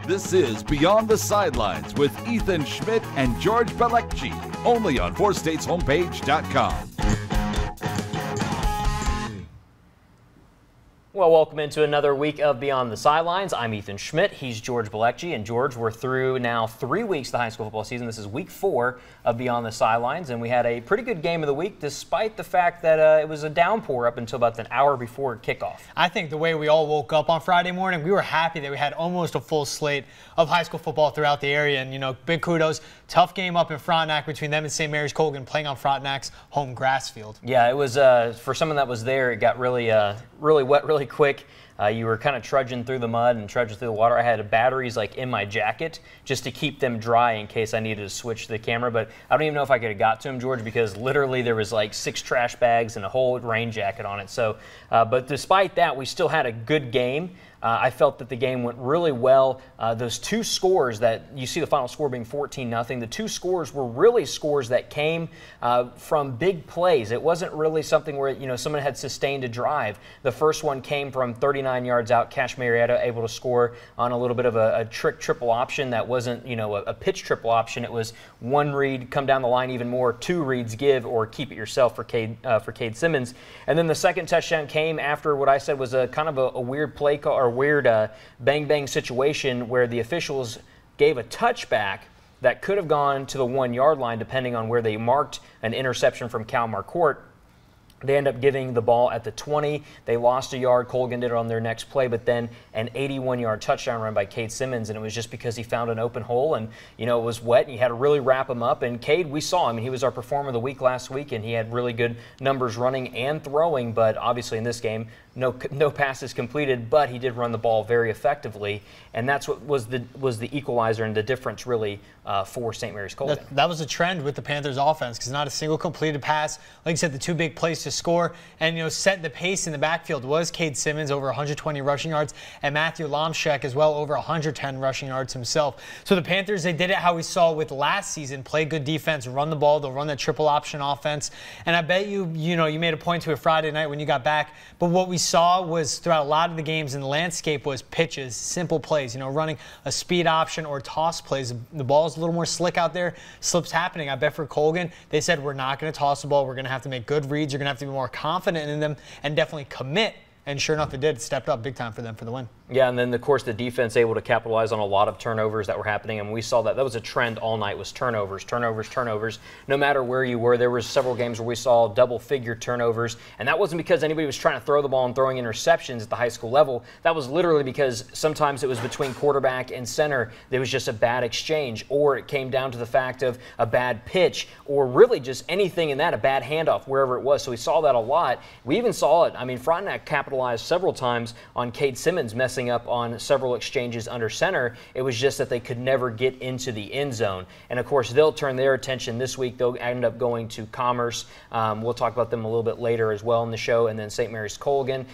This is Beyond the Sidelines with Ethan Schmidt and George Belecci, only on 4stateshomepage.com. Well, welcome into another week of Beyond the Sidelines. I'm Ethan Schmidt. He's George Belecci. And George, we're through now 3 weeks of the high school football season. This is week 4 of Beyond the Sidelines. And we had a pretty good game of the week, despite the fact that it was a downpour up until about an hour before kickoff. I think the way we all woke up on Friday morning, we were happy that we had almost a full slate of high school football throughout the area. And, you know, big kudos. Tough game up in Frontenac between them and St. Mary's Colgan, playing on Frontenac's home grass field. Yeah, it was, for someone that was there, it got really wet really quick. You were kind of trudging through the mud and trudging through the water. I had batteries like in my jacket just to keep them dry in case I needed to switch the camera. But I don't even know if I could have got to them, George, because literally there was like 6 trash bags and a whole rain jacket on it. So, but despite that, we still had a good game. I felt that the game went really well. Those 2 scores that you see the final score being 14-0, the 2 scores were really scores that came from big plays. It wasn't really something where, you know, someone had sustained a drive. The first one came from 39 yards out. Cash Marietta able to score on a little bit of a trick triple option that wasn't, you know, a pitch triple option. It was 1 read, come down the line even more, 2 reads, give, or keep it yourself for Cade Simmons. And then the second touchdown came after what I said was a kind of a weird play call, or weird bang-bang situation where the officials gave a touchback that could have gone to the 1-yard line depending on where they marked an interception from Cal Marquardt. They end up giving the ball at the 20. They lost a yard. Colgan did it on their next play, but then an 81-yard touchdown run by Cade Simmons, and it was just because he found an open hole, and, you know, it was wet, and you had to really wrap him up. And Cade, we saw him. He was our performer of the week last week, and he had really good numbers running and throwing, but obviously in this game, no passes completed, but he did run the ball very effectively, and that's what was the equalizer and the difference really for St. Mary's Colgan. That was a trend with the Panthers offense, because not a single completed pass. Like you said, the 2 big plays to score and, you know, set the pace in the backfield was Cade Simmons, over 120 rushing yards, and Matthew Lomschek as well, over 110 rushing yards himself. So the Panthers, they did it how we saw with last season: play good defense, run the ball. They'll run that triple option offense, and I bet you made a point to it Friday night when you got back. But what we saw was throughout a lot of the games in the landscape was pitches, simple plays, you know, running a speed option or toss plays. The ball's a little more slick out there. Slips happening. I bet for Colgan, they said, we're not going to toss the ball. We're going to have to make good reads. You're going to have to be more confident in them and definitely commit. And sure enough, it did. It stepped up big time for them for the win. Yeah, and then, of course, the defense able to capitalize on a lot of turnovers that were happening. And we saw that. That was a trend all night, was turnovers. No matter where you were, there were several games where we saw double-figure turnovers. And that wasn't because anybody was trying to throw the ball and throwing interceptions at the high school level. That was literally because sometimes it was between quarterback and center. There was just a bad exchange, or it came down to the fact of a bad pitch, or really just anything in that, a bad handoff, wherever it was. So we saw that a lot. We even saw it. I mean, Frontenac capitalized several times on Cade Simmons messing up on several exchanges under center. It was just that they could never get into the end zone. And of course, they'll turn their attention this week. They'll end up going to Commerce. We'll talk about them a little bit later as well in the show. And then St. Mary's Colgan.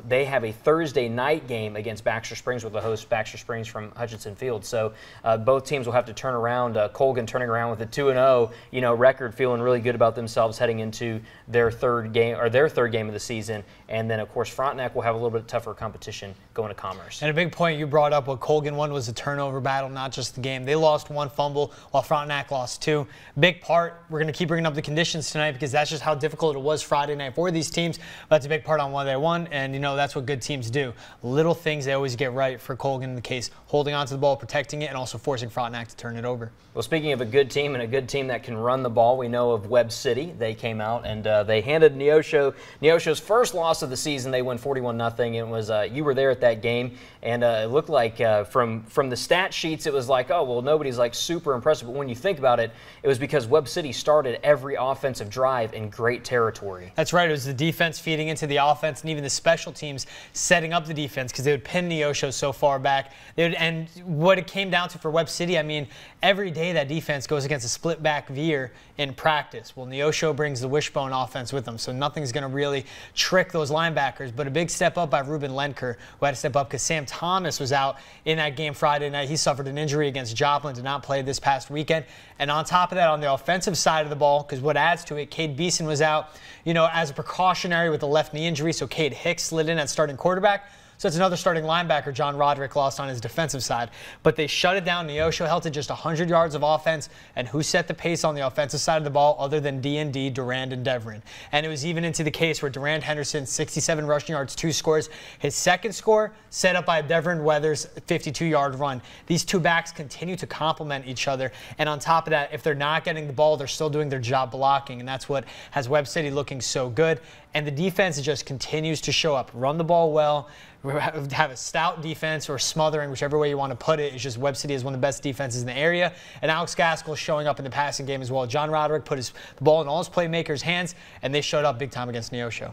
They have a Thursday night game against Baxter Springs with the host Baxter Springs from Hutchinson Field. So both teams will have to turn around. Colgan turning around with a 2-0, you know, record, feeling really good about themselves heading into their third game of the season. And then of course Frontenac will have a little bit tougher competition going to Commerce. And a big point you brought up, what Colgan won was a turnover battle, not just the game. They lost 1 fumble while Frontenac lost 2. Big part, we're going to keep bringing up the conditions tonight because that's just how difficult it was Friday night for these teams. But that's a big part on why they won, and you know that's what good teams do. Little things they always get right for Colgan in the case, holding onto the ball, protecting it, and also forcing Frontenac to turn it over. Well, speaking of a good team and a good team that can run the ball, we know of Webb City. They came out and they handed Neosho's first loss of the season. They won 41-0. It was you were there at that game, and it looked like from the stat sheets, it was like, oh well, nobody's like super impressive. But when you think about it, it was because Webb City started every offensive drive in great territory. That's right. It was the defense feeding into the offense, and even the special teams setting up the defense because they would pin Neosho so far back. And what it came down to for Webb City, I mean, every day that defense goes against a split back veer in practice. Well, Neosho brings the wishbone offense with them, so nothing's going to really trick those linebackers. But a big step up by Ruben Lenker, who had to step up because Sam Thomas was out in that game Friday night. He suffered an injury against Joplin, did not play this past weekend. And on top of that, on the offensive side of the ball, because what adds to it, Cade Beeson was out, you know, as a precautionary with a left knee injury, so Cade Hicks slid in at starting quarterback. So it's another starting linebacker, John Roderick, lost on his defensive side. But they shut it down. Neosho held to just 100 yards of offense. And who set the pace on the offensive side of the ball other than D&D, Durand, and Deverin? And it was even into the case where Durand Henderson, 67 rushing yards, 2 scores. His second score set up by Deverin Weathers' 52-yard run. These two backs continue to complement each other. And on top of that, if they're not getting the ball, they're still doing their job blocking. And that's what has Webb City looking so good. And the defense just continues to show up. Run the ball well. Have a stout defense or smothering, whichever way you want to put it. It's just Webb City is one of the best defenses in the area. And Alex Gaskell is showing up in the passing game as well. John Roderick put the ball in all his playmakers' hands, and they showed up big time against Neosho.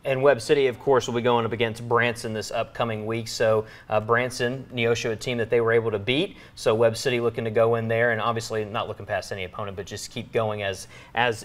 And Webb City, of course, will be going up against Branson this upcoming week. So Branson, Neosho, a team that they were able to beat. So Webb City looking to go in there and obviously not looking past any opponent, but just keep going as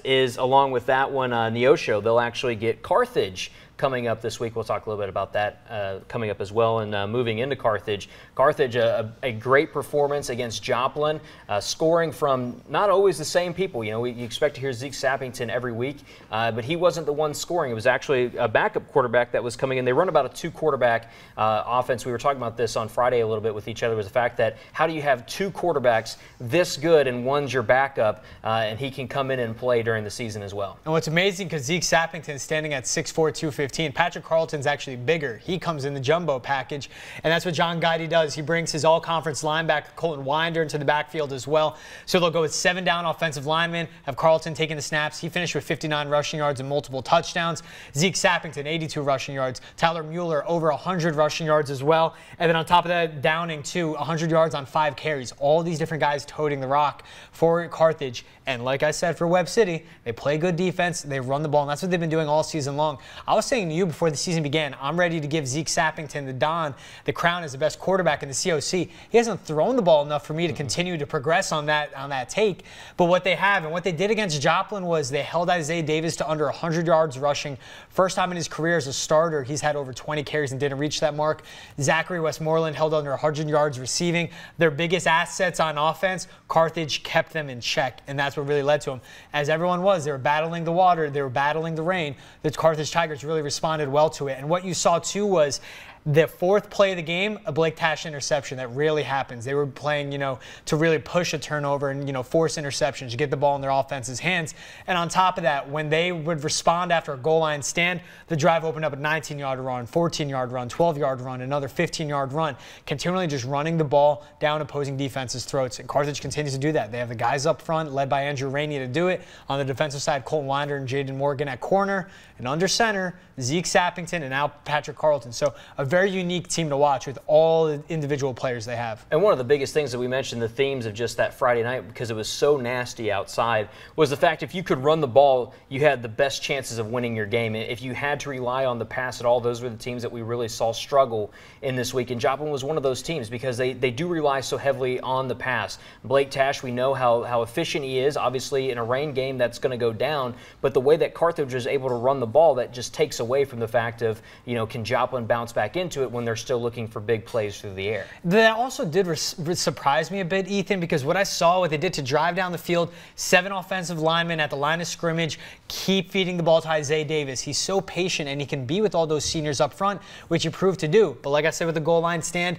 is. Along with that one, Neosho, they'll actually get Carthage coming up this week. We'll talk a little bit about that coming up as well. And moving into Carthage, a great performance against Joplin, scoring from not always the same people. You know, you expect to hear Zeke Sappington every week, but he wasn't the one scoring. It was actually a backup quarterback that was coming in. They run about a 2-quarterback offense. We were talking about this on Friday a little bit with each other, was the fact that how do you have 2 quarterbacks this good and one's your backup, and he can come in and play during the season as well. And what's amazing, because Zeke Sappington is standing at 6'4", 215. Patrick Carlton's actually bigger. He comes in the jumbo package, and that's what John Guidy does. He brings his all-conference linebacker, Colton Winder, into the backfield as well. So they'll go with 7 down offensive linemen, have Carlton taking the snaps. He finished with 59 rushing yards and multiple touchdowns. Zeke Sappington, 82 rushing yards. Tyler Mueller, over 100 rushing yards as well. And then on top of that, Downing, too, 100 yards on 5 carries. All these different guys toting the rock for Carthage. And like I said, for Webb City, they play good defense, they run the ball, and that's what they've been doing all season long. I was saying to you before the season began, I'm ready to give Zeke Sappington, the Don, the crown as the best quarterback in the COC. He hasn't thrown the ball enough for me to continue to progress on that take. But what they have and what they did against Joplin was they held Isaiah Davis to under 100 yards rushing. First time in his career as a starter, he's had over 20 carries and didn't reach that mark. Zachary Westmoreland held under 100 yards receiving. Their biggest assets on offense, Carthage kept them in check, and that's what really led to them. As everyone was, they were battling the water, they were battling the rain. The Carthage Tigers really responded well to it. And what you saw, too, was the 4th play of the game, a Blake Tash interception. That rarely happens. They were playing, to really push a turnover and, force interceptions, get the ball in their offense's hands. And on top of that, when they would respond after a goal line stand, the drive opened up a 19-yard run, 14-yard run, 12-yard run, another 15-yard run, continually just running the ball down opposing defenses' throats. And Carthage continues to do that. They have the guys up front, led by Andrew Rainey, to do it. On the defensive side, Colton Winder and Jaden Morgan at corner. And under center, Zeke Sappington and now Patrick Carlton. So a very unique team to watch with all the individual players they have. And one of the biggest things that we mentioned, the themes of just that Friday night, because it was so nasty outside, was the fact if you could run the ball, you had the best chances of winning your game. If you had to rely on the pass at all, those were the teams that we really saw struggle in this week. And Joplin was one of those teams because they do rely so heavily on the pass. Blake Tash, we know how efficient he is. Obviously, in a rain game, that's going to go down. But the way that Carthage is able to run the ball, that just takes away from the fact of, can Joplin bounce back into it when they're still looking for big plays through the air. That also did surprise me a bit, Ethan, because what I saw, what they did to drive down the field, 7 offensive linemen at the line of scrimmage, keep feeding the ball to Isaiah Davis. He's so patient, and he can be with all those seniors up front, which he proved to do. But like I said, with the goal line stand,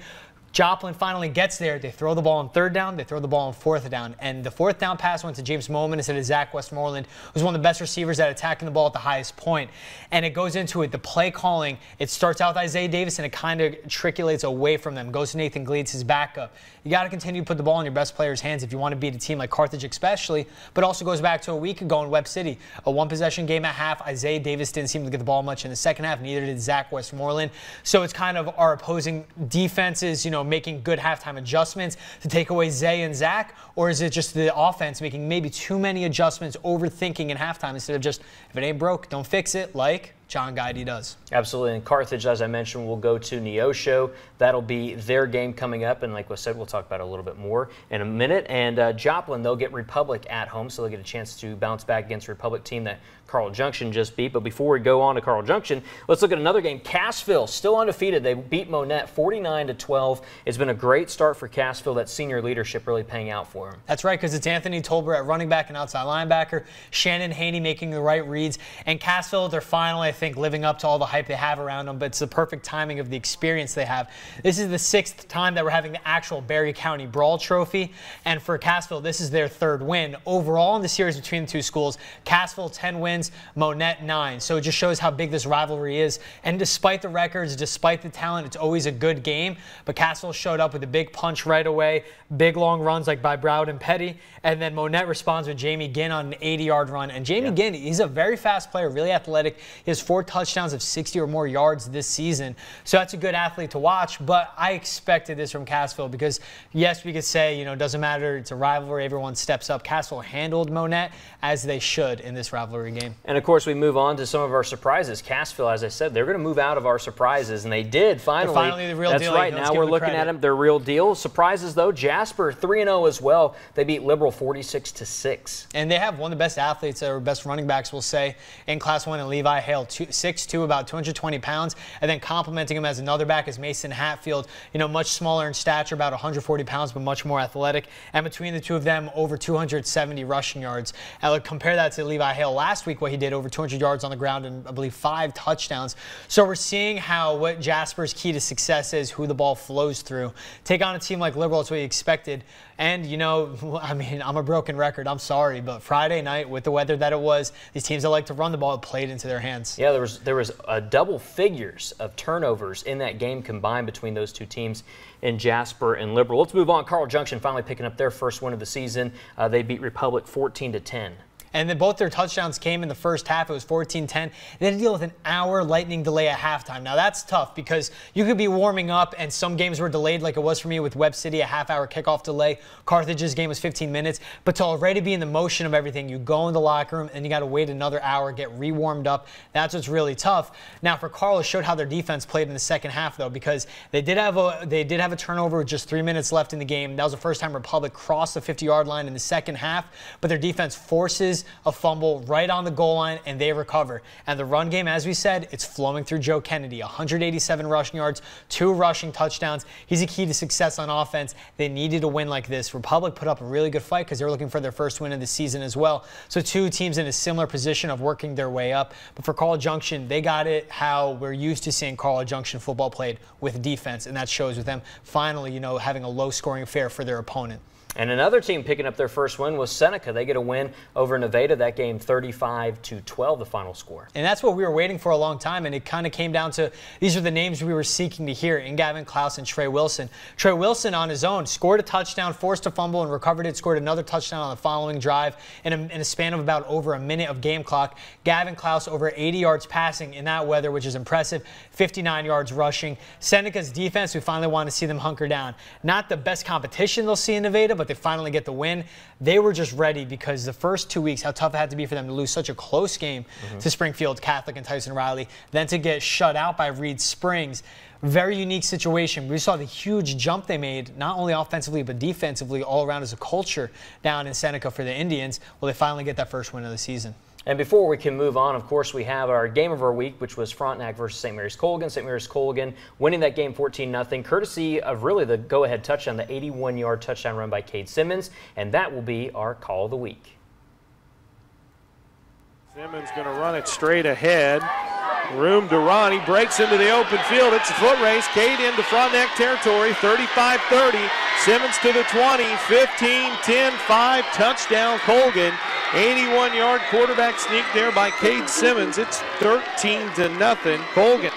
Joplin finally gets there. They throw the ball on 3rd down. They throw the ball on 4th down. And the 4th down pass went to James Moman instead of Zach Westmoreland, who's one of the best receivers at attacking the ball at the highest point. And it goes into it. The play calling, it starts out with Isaiah Davis, and it kind of trickulates away from them. Goes to Nathan Gleeds, his backup. You got to continue to put the ball in your best players' hands if you want to beat a team like Carthage especially, but also goes back to a week ago in Webb City. A 1-possession game at half. Isaiah Davis didn't seem to get the ball much in the second half, neither did Zach Westmoreland. So it's kind of our opposing defenses, making good halftime adjustments to take away Zay and Zach, or is it just the offense making maybe too many adjustments, overthinking in halftime instead of just, if it ain't broke, don't fix it, like John Guidy does. Absolutely. And Carthage, as I mentioned, will go to Neosho. That'll be their game coming up. And like I said, we'll talk about it a little bit more in a minute. And Joplin, they'll get Republic at home, so they'll get a chance to bounce back against a Republic team that Carl Junction just beat. But before we go on to Carl Junction, let's look at another game. Cassville, still undefeated. They beat Monette 49-12. It's been a great start for Cassville. That senior leadership really paying out for them. That's right, because it's Anthony Tolbert at running back and outside linebacker. Shannon Haney making the right reads. And Cassville, their final, I think, living up to all the hype they have around them, but it's the perfect timing of the experience they have. This is the 6th time that we're having the actual Berry County Brawl Trophy, and for Cassville, this is their 3rd win. Overall in the series between the two schools, Cassville 10 wins, Monette 9. So it just shows how big this rivalry is, and despite the records, despite the talent, it's always a good game, but Cassville showed up with a big punch right away, big long runs like by Browd and Petty, and then Monette responds with Jamie Ginn on an 80-yard run. And Jamie Ginn, he's a very fast player, really athletic. He has 4 touchdowns of 60 or more yards this season. So that's a good athlete to watch. But I expected this from Cassville because, yes, we could say, you know, it doesn't matter. It's a rivalry. Everyone steps up. Cassville handled Monette as they should in this rivalry game. And, of course, we move on to some of our surprises. Cassville, as I said, they're going to move out of our surprises, and they did finally. They're finally the real deal. That's right. Now we're looking at them. They're real deal. Surprises, though. Jasper 3-0 as well. They beat Liberal 46-6. And they have one of the best athletes or best running backs, we'll say, in Class 1, and Levi Hale, 6'2", about 220 pounds. And then complementing him as another back is Mason Hatfield, you know, much smaller in stature, about 140 pounds, but much more athletic. And between the two of them, over 270 rushing yards. And compare that to Levi Hale last week, what he did, over 200 yards on the ground and I believe 5 touchdowns. So we're seeing how what Jasper's key to success is, who the ball flows through. Take on a team like Liberal, it's what you expected. And, you know, I mean, I'm a broken record. I'm sorry, but Friday night, with the weather that it was, these teams that like to run the ball played into their hands. Yeah, there was double figures of turnovers in that game combined between those two teams in Jasper and Liberal. Let's move on. Carl Junction finally picking up their first win of the season. They beat Republic 14-10. And then both their touchdowns came in the first half. It was 14-10. They had to deal with an hour lightning delay at halftime. Now, that's tough because you could be warming up, and some games were delayed, like it was for me with Webb City, a half-hour kickoff delay. Carthage's game was 15 minutes. But to already be in the motion of everything, you go in the locker room, and you got to wait another hour, get re-warmed up. That's what's really tough. Now, for Carl, it showed how their defense played in the second half, though, because they did have a turnover with just 3 minutes left in the game. That was the first time Republic crossed the 50-yard line in the second half, but their defense forces a fumble right on the goal line, and they recover. And the run game, as we said, it's flowing through Joe Kennedy. 187 rushing yards, 2 rushing touchdowns. He's a key to success on offense. They needed a win like this. Republic put up a really good fight because they were looking for their first win of the season as well. So two teams in a similar position of working their way up. But for Carl Junction, they got it how we're used to seeing Carl Junction football played, with defense, and that shows with them finally, you know, having a low-scoring affair for their opponent. And another team picking up their first win was Seneca. They get a win over Nevada. That game 35-12, the final score. And that's what we were waiting for a long time, and it kind of came down to these are the names we were seeking to hear in Gavin Klaus and Trey Wilson. Trey Wilson on his own scored a touchdown, forced a fumble, and recovered it, scored another touchdown on the following drive in a span of about over a minute of game clock. Gavin Klaus over 80 yards passing in that weather, which is impressive, 59 yards rushing. Seneca's defense, we finally want to see them hunker down. Not the best competition they'll see in Nevada, but they finally get the win. They were just ready because the first 2 weeks, how tough it had to be for them to lose such a close game to Springfield Catholic and Tyson Riley, then to get shut out by Reed Springs. Very unique situation. We saw the huge jump they made, not only offensively but defensively, all around as a culture down in Seneca for the Indians. Well, they finally get that first win of the season. And before we can move on, of course, we have our game of our week, which was Frontenac versus St. Mary's Colgan. St. Mary's Colgan winning that game 14-0, courtesy of really the go-ahead touchdown, the 81-yard touchdown run by Cade Simmons, and that will be our call of the week. Simmons going to run it straight ahead. Room to run. He breaks into the open field. It's a foot race. Cade into Frontenac territory, 35-30. Simmons to the 20, 15, 10, 5, touchdown Colgan. 81-yard quarterback sneak there by Cade Simmons. It's 13-0 Colgan.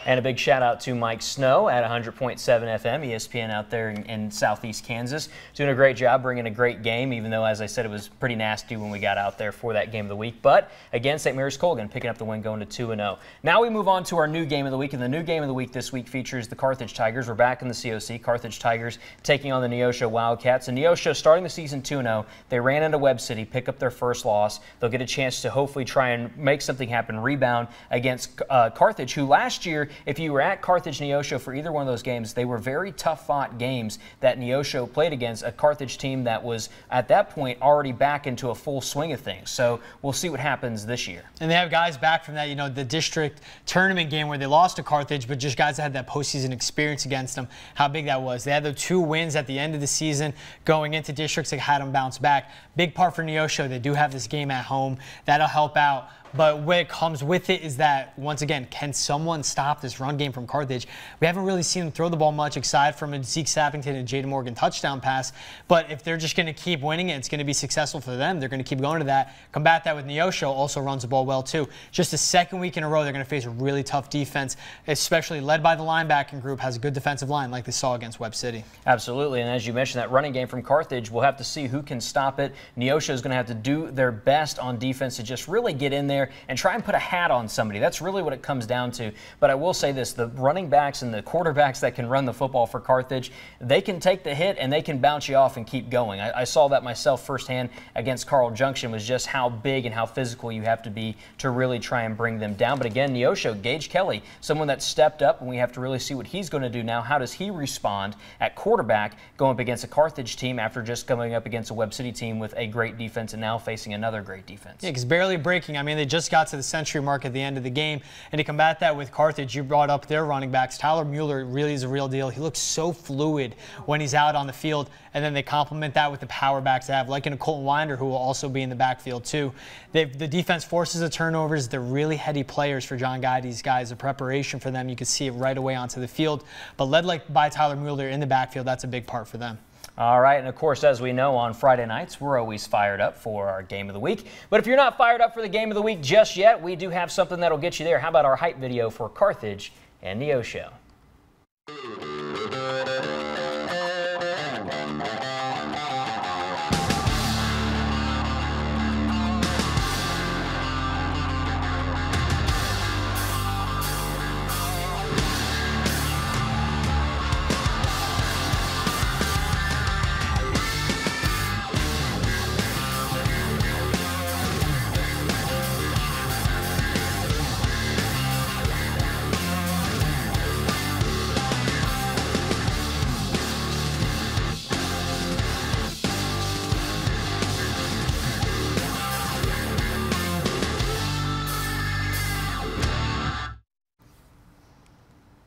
And a big shout out to Mike Snow at 100.7 FM, ESPN out there in southeast Kansas. Doing a great job, bringing a great game, even though, as I said, it was pretty nasty when we got out there for that game of the week. But, again, St. Mary's Colgan picking up the win, going to 2-0. Now we move on to our new game of the week, and the new game of the week this week features the Carthage Tigers. We're back in the COC. Carthage Tigers taking on the Neosho Wildcats. And Neosho starting the season 2-0. They ran into Webb City, pick up their first loss. They'll get a chance to hopefully try and make something happen, rebound against Carthage, who last year if you were at Carthage Neosho for either one of those games, they were very tough-fought games that Neosho played against a Carthage team that was, at that point, already back into a full swing of things. So we'll see what happens this year. And they have guys back from that, the district tournament game where they lost to Carthage, but just guys that had that postseason experience against them, how big that was. They had the 2 wins at the end of the season going into districts that had them bounce back. Big part for Neosho, they do have this game at home. That'll help out. But what comes with it is that, once again, can someone stop this run game from Carthage? We haven't really seen them throw the ball much, aside from a Zeke Sappington and Jaden Morgan touchdown pass. But if they're just going to keep winning it, it's going to be successful for them. They're going to keep going to that. Combat that with Neosho, also runs the ball well, too. Just the second week in a row, they're going to face a really tough defense, especially led by the linebacking group, has a good defensive line like they saw against Webb City. Absolutely, and as you mentioned, that running game from Carthage, we'll have to see who can stop it. Neosho is going to have to do their best on defense to just really get in there and try and put a hat on somebody. That's really what it comes down to. But I will say this, the running backs and the quarterbacks that can run the football for Carthage, they can take the hit and they can bounce you off and keep going. I saw that myself firsthand against Carl Junction, was just how big and how physical you have to be to really try and bring them down. But again, Neosho, Gage Kelly, someone that stepped up, and we have to really see what he's going to do now. How does he respond at quarterback going up against a Carthage team after just coming up against a Webb City team with a great defense and now facing another great defense? Yeah, because barely breaking. I mean, they just got to the century mark at the end of the game, and to combat that with Carthage, you brought up their running backs. Tyler Mueller really is a real deal. He looks so fluid when he's out on the field, and then they complement that with the power backs they have, like a Colton Winder, who will also be in the backfield too. The defense forces the turnovers. They're really heady players for John Guide's guys. The preparation for them, you can see it right away onto the field. But led by Tyler Mueller in the backfield, that's a big part for them. All right, and of course, as we know, on Friday nights, we're always fired up for our Game of the Week. But if you're not fired up for the Game of the Week just yet, we do have something that'll get you there. How about our hype video for Carthage and Neosho?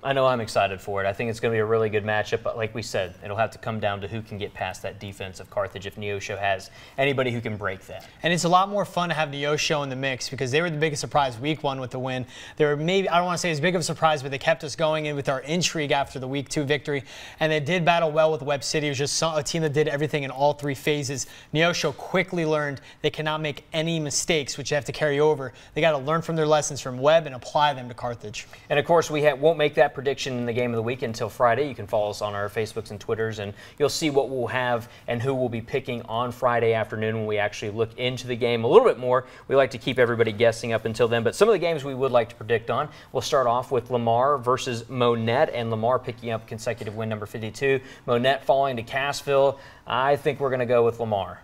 I know I'm excited for it. I think it's going to be a really good matchup, but like we said, it'll have to come down to who can get past that defense of Carthage if Neosho has anybody who can break that. And it's a lot more fun to have Neosho in the mix because they were the biggest surprise week 1 with the win. They were maybe, I don't want to say as big of a surprise, but they kept us going in with our intrigue after the week 2 victory. And they did battle well with Webb City. It was just a team that did everything in all 3 phases. Neosho quickly learned they cannot make any mistakes, which they have to carry over. They got to learn from their lessons from Webb and apply them to Carthage. And of course, we won't make that prediction in the Game of the Week until Friday. You can follow us on our Facebooks and Twitters, and you'll see what we'll have and who we'll be picking on Friday afternoon when we actually look into the game a little bit more. We like to keep everybody guessing up until then, but some of the games we would like to predict on. We'll start off with Lamar versus Monette, and Lamar picking up consecutive win number 52. Monette falling to Cassville. I think we're going to go with Lamar.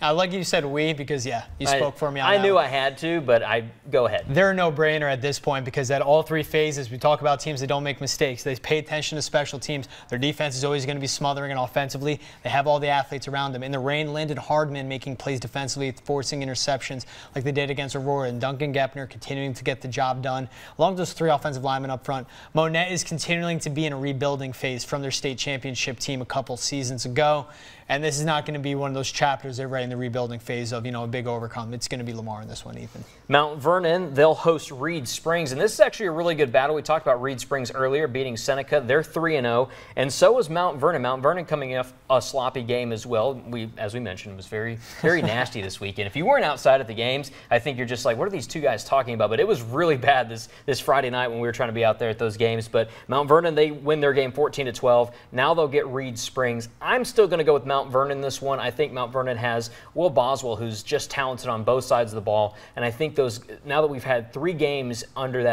Like you said, because, yeah, you spoke for me on that. I knew I had to, but go ahead. They're a no-brainer at this point because at all 3 phases, we talk about teams that don't make mistakes. They pay attention to special teams. Their defense is always going to be smothering, and offensively, they have all the athletes around them. In the rain, Lyndon Hardman making plays defensively, forcing interceptions like they did against Aurora, and Duncan Gepner continuing to get the job done. Along with those 3 offensive linemen up front, Monette is continuing to be in a rebuilding phase from their state championship team a couple seasons ago. And this is not going to be one of those chapters they're right in the rebuilding phase of, a big overcome. It's going to be Lamar in this one, Ethan. Mount Vernon, they'll host Reed Springs. And this is actually a really good battle. We talked about Reed Springs earlier, beating Seneca. They're 3-0. And so is Mount Vernon. Mount Vernon coming off a sloppy game as well. As we mentioned, it was very, very nasty this weekend. If you weren't outside at the games, I think you're just like, what are these 2 guys talking about? But it was really bad this Friday night when we were trying to be out there at those games. But Mount Vernon, they win their game 14-12. Now they'll get Reed Springs. I'm still going to go with Mount Vernon this one. I think Mount Vernon has Will Boswell, who's just talented on both sides of the ball. And I think now that we've had 3 games under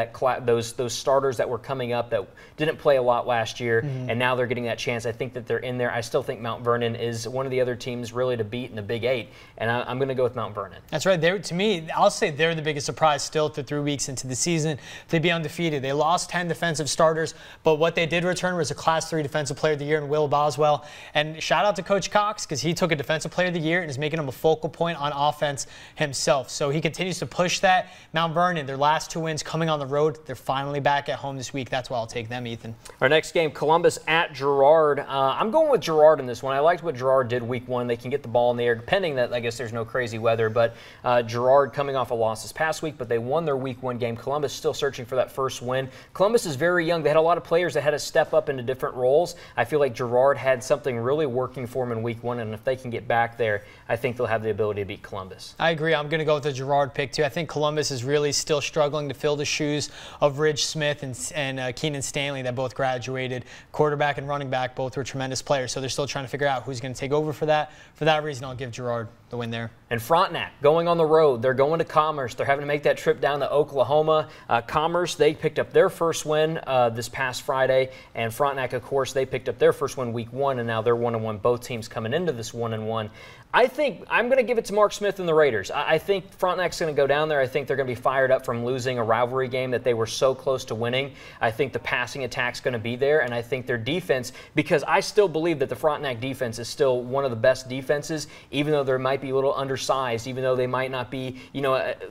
those starters that were coming up that didn't play a lot last year, and now they're getting that chance, I think that they're in there. I still think Mount Vernon is one of the other teams really to beat in the Big 8, and I'm going to go with Mount Vernon. That's right. To me, I'll say they're the biggest surprise still through 3 weeks into the season. They'd be undefeated. They lost 10 defensive starters, but what they did return was a Class 3 Defensive Player of the Year in Will Boswell. And shout out to Coach Cox, because he took a Defensive Player of the Year and is making him a focal point on offense himself. So he continues to push that. Mount Vernon, their last 2 wins coming on the road. They're finally back at home this week. That's why I'll take them, Ethan. Our next game, Columbus at Girard. I'm going with Girard in this one. I liked what Girard did week 1. They can get the ball in the air, depending that I guess there's no crazy weather. But Girard coming off a loss this past week, but they won their week 1 game. Columbus still searching for that first win. Columbus is very young. They had a lot of players that had to step up into different roles. I feel like Girard had something really working for them in week 1, and if they can get back there, I think they'll have the ability to beat Columbus. I agree. I'm going to go with the Girard pick, too. I think Columbus is really still struggling to fill the shoes of Ridge Smith and Keenan Stanley that both graduated. Quarterback and running back both were tremendous players, so they're still trying to figure out who's going to take over for that. For that reason, I'll give Girard the win there. And Frontenac going on the road. They're going to Commerce. They're having to make that trip down to Oklahoma. Commerce, they picked up their first win this past Friday, and Frontenac, of course, they picked up their first win week 1, and now they're 1-1. Both teams coming into this 1-1. I think I'm going to give it to Mark Smith and the Raiders. I think Frontenac's going to go down there. I think they're going to be fired up from losing a rivalry game that they were so close to winning. I think the passing attack's going to be there, and I think their defense, because I still believe that the Frontenac defense is still one of the best defenses, even though they might be a little undersized, even though they might not be,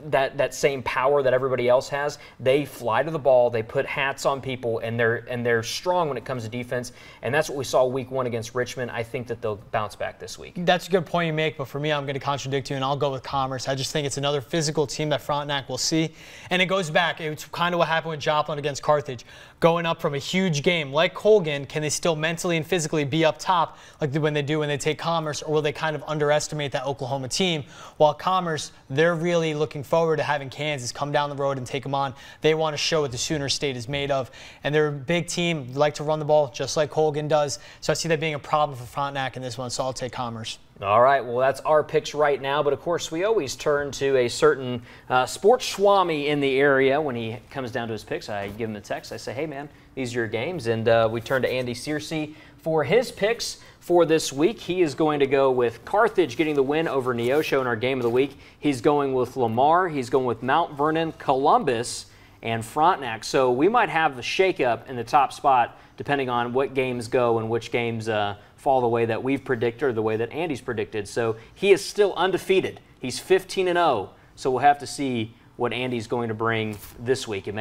that same power that everybody else has. They fly to the ball, they put hats on people, and they're strong when it comes to defense, and that's what we saw week 1 against Richmond. I think that they'll bounce back this week. That's a good point you make, but for me, I'm going to contradict you, and I'll go with Commerce. I just think it's another physical team that Frontenac will see, and it goes back. It's kind of what happened with Joplin against Carthage. Going up from a huge game like Colgan, can they still mentally and physically be up top like when they take Commerce, or will they kind of underestimate that Oklahoma team? While Commerce, they're really looking forward to having Kansas come down the road and take them on. They want to show what the Sooner State is made of, and they're a big team, like to run the ball just like Colgan does. So I see that being a problem for Frontenac in this one, so I'll take Commerce. All right, well, that's our picks right now. But, of course, we always turn to a certain sports swami in the area. When he comes down to his picks, I give him a text. I say, hey, man, these are your games. And we turn to Andy Searcy for his picks for this week. He is going to go with Carthage getting the win over Neosho in our game of the week. He's going with Lamar. He's going with Mount Vernon, Columbus, and Frontenac. So we might have the shakeup in the top spot depending on what games go and which games fall the way that we've predicted or the way that Andy's predicted. So he is still undefeated. He's 15-0. So we'll have to see what Andy's going to bring this week, and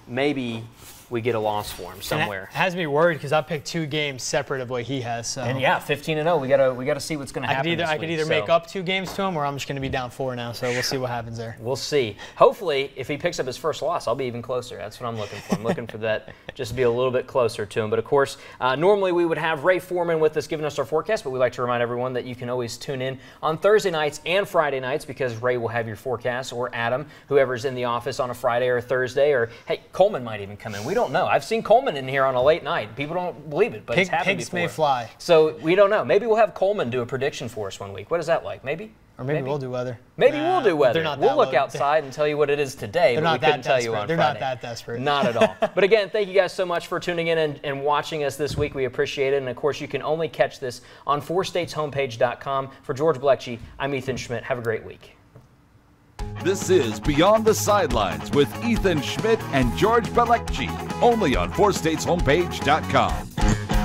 maybe we get a loss for him somewhere. It has me worried because I picked 2 games separate of what he has. So. And yeah, 15-0. We gotta see what's going to happen. I could either make up 2 games to him, or I'm just going to be down 4 now. So we'll see what happens there. We'll see. Hopefully, if he picks up his first loss, I'll be even closer. That's what I'm looking for. I'm looking for that just to be a little bit closer to him. But of course, normally we would have Ray Foreman with us giving us our forecast, but we like to remind everyone that you can always tune in on Thursday nights and Friday nights, because Ray will have your forecast, or Adam, whoever's in the office on a Friday or a Thursday, or hey, Coleman might even come in. We don't know. I've seen Coleman in here on a late night. People don't believe it, but it's happened pigs before. may fly. So we don't know. Maybe we'll have Coleman do a prediction for us one week. What is that like? Maybe? Or maybe we'll do weather. Maybe we'll do weather. We'll look outside and tell you what it is today, but we couldn't tell you on Friday. They're not that desperate. Not at all. But again, thank you guys so much for tuning in and watching us this week. We appreciate it. And of course, you can only catch this on 4stateshomepage.com. For George Belecci, I'm Ethan Schmidt. Have a great week. This is Beyond the Sidelines with Ethan Schmidt and George Belecci, only on 4stateshomepage.com.